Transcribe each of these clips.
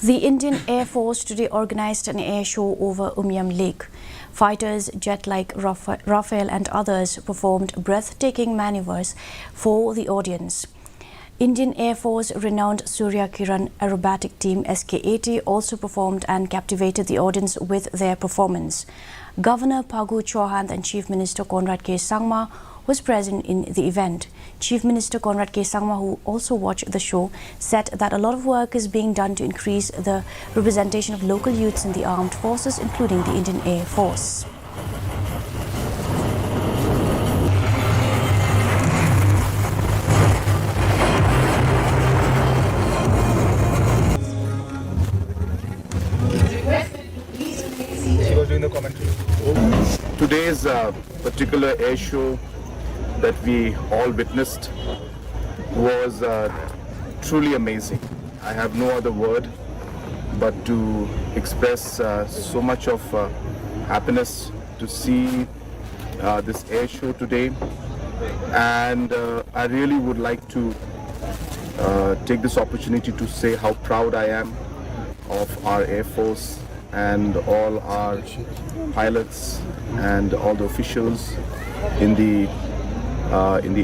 The Indian Air Force today organized an air show over Umiam Lake. Fighters, jet like Rafale and others performed breathtaking maneuvers for the audience. Indian Air Force renowned Surya Kiran aerobatic team SK-80 also performed and captivated the audience with their performance. Governor Phagu Chauhan and Chief Minister Conrad K. Sangma was present in the event. Chief Minister Conrad K. Sangma, who also watched the show, said that a lot of work is being done to increase the representation of local youths in the armed forces, including the Indian Air Force. Today's particular air show that we all witnessed was truly amazing. I have no other word but to express so much of happiness to see this air show today, and I really would like to take this opportunity to say how proud I am of our Air Force and all our pilots and all the officials in the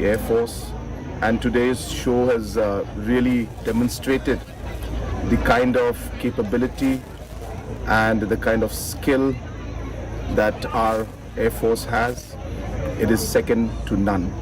Air Force. And today's show has really demonstrated the kind of capability and the kind of skill that our Air Force has. It is second to none.